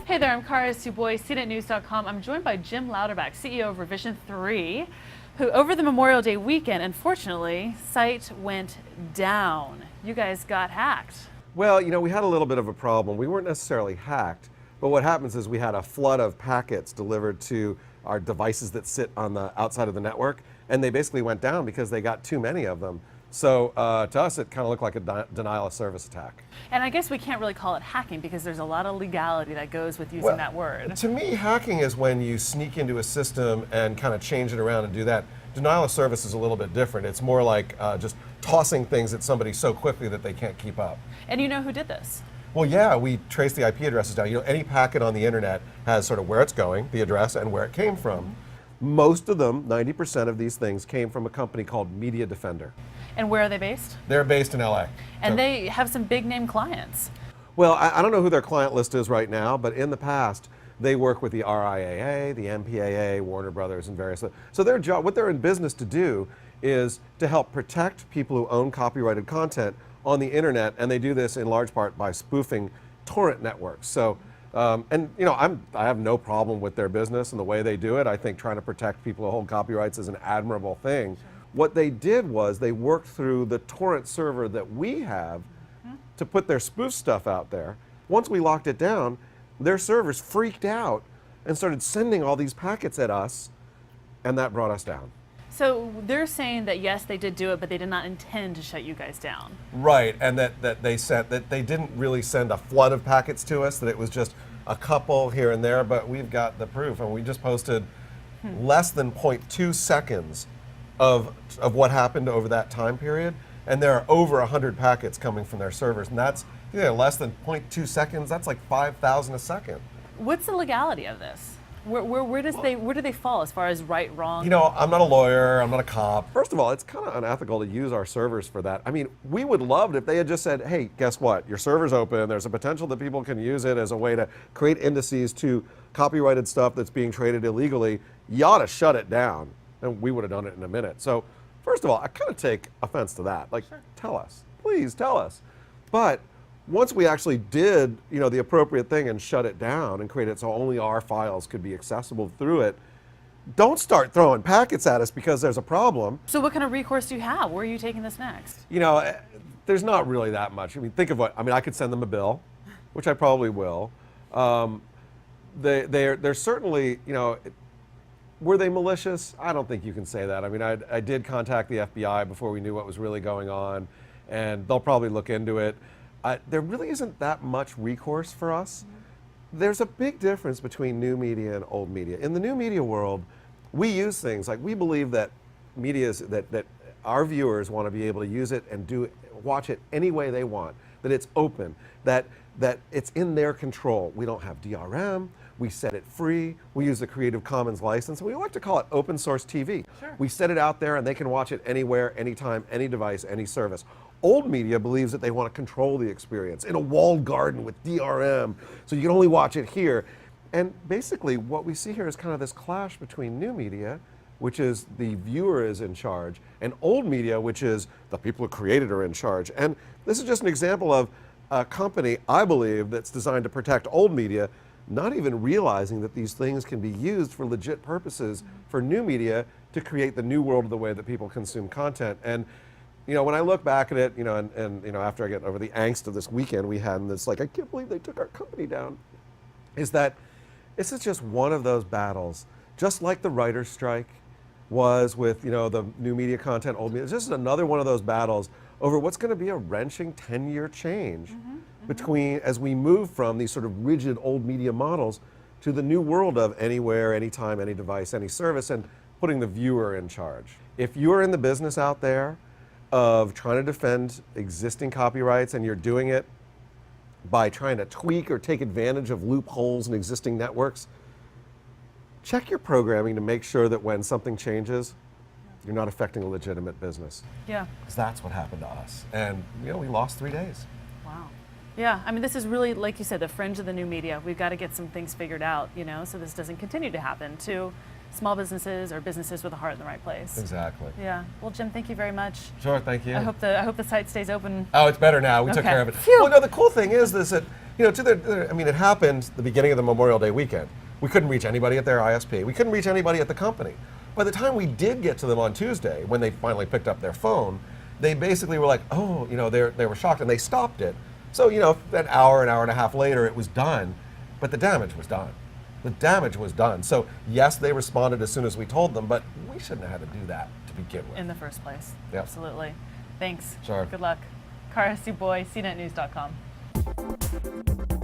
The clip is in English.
Hey there, I'm Kara Suboy, CNETnews.com. I'm joined by Jim Louderback, CEO of Revision3, who over the Memorial Day weekend, unfortunately, site went down. You guys got hacked. Well, we had a little bit of a problem. We weren't necessarily hacked, but what happens is we had a flood of packets delivered to our devices that sit on the outside of the network, and they basically went down because they got too many of them. So to us, it kind of looked like a denial of service attack. And I guess we can't really call it hacking because there's a lot of legality that goes with using that word. To me, hacking is when you sneak into a system and kind of change it around and do that. Denial of service is a little bit different. It's more like just tossing things at somebody so quickly that they can't keep up. And you know who did this? Well, yeah, we trace the IP addresses down. Any packet on the internet has sort of where it's going, the address, and where it came from. Most of them, 90% of these things, came from a company called Media Defender. And where are they based? They're based in LA. And they have some big name clients. Well, I don't know who their client list is right now, but in the past, they work with the RIAA, the MPAA, Warner Brothers, and various. So their job, what they're in business to do, is to help protect people who own copyrighted content on the internet, and they do this in large part by spoofing torrent networks. So, I have no problem with their business and the way they do it. I think trying to protect people who hold copyrights is an admirable thing. Sure. What they did was they worked through the torrent server that we have to put their spoof stuff out there. Once we locked it down, their servers freaked out and started sending all these packets at us, and that brought us down. So they're saying that yes, they did do it, but they did not intend to shut you guys down. Right, and that they didn't really send a flood of packets to us, that it was just a couple here and there, but we've got the proof, and we just posted less than 0.2 seconds of what happened over that time period, and there are over 100 packets coming from their servers, and that's less than 0.2 seconds. That's like 5,000 a second. What's the legality of this? Where do they fall as far as right, wrong? I'm not a lawyer, I'm not a cop. First of all, it's kind of unethical to use our servers for that. I mean, we would love it if they had just said, hey, guess what? Your server's open, there's a potential that people can use it as a way to create indices to copyrighted stuff that's being traded illegally. You ought to shut it down. And we would have done it in a minute. So, first of all, I kind of take offense to that. Like, sure. Tell us, please tell us. But once we actually did, the appropriate thing and shut it down and create it so only our files could be accessible through it, don't start throwing packets at us because there's a problem. So what kind of recourse do you have? Where are you taking this next? There's not really that much. I could send them a bill, which I probably will. They're certainly, were they malicious? I don't think you can say that. I did contact the FBI before we knew what was really going on, and they'll probably look into it. There really isn't that much recourse for us. There's a big difference between new media and old media. In the new media world, we use things like, we believe that that our viewers want to be able to use it and watch it any way they want, that it's open, that it's in their control. We don't have DRM. We set it free. We use the Creative Commons license. We like to call it open source TV. Sure. We set it out there and they can watch it anywhere, anytime, any device, any service. Old media believes that they want to control the experience in a walled garden with DRM, so you can only watch it here. And basically what we see here is kind of this clash between new media, which is the viewer is in charge, and old media, which is the people who created are in charge. And this is just an example of a company, I believe, that's designed to protect old media, not even realizing that these things can be used for legit purposes for new media to create the new world of the way that people consume content. And when I look back at it, and after I get over the angst of this weekend we had, and this I can't believe they took our company down, is that this is just one of those battles, just like the writer's strike was with the new media content, old media. It's just another one of those battles over what's going to be a wrenching 10-year change between, as we move from these sort of rigid old media models to the new world of anywhere, anytime, any device, any service, and putting the viewer in charge. If you're in the business out there of trying to defend existing copyrights and you're doing it by trying to tweak or take advantage of loopholes in existing networks, check your programming to make sure that when something changes, you're not affecting a legitimate business. Yeah. Because that's what happened to us. And we lost 3 days. Wow. Yeah, this is really, like you said, the fringe of the new media. We've got to get some things figured out, so this doesn't continue to happen to small businesses or businesses with a heart in the right place. Exactly. Yeah. Well, Jim, thank you very much. Sure, thank you. I hope the site stays open. Oh, it's better now. We took Okay. care of it. Phew. Well, no, the cool thing is that, I mean, it happened the beginning of the Memorial Day weekend. We couldn't reach anybody at their ISP. We couldn't reach anybody at the company. By the time we did get to them on Tuesday, when they finally picked up their phone, they basically were like, oh, they were shocked and they stopped it. So, an hour and a half later, it was done, but the damage was done. The damage was done. So, yes, they responded as soon as we told them, but we shouldn't have had to do that to begin with. In the first place. Yep. Absolutely. Thanks. Sure. Good luck. Kara Boy, CNETnews.com.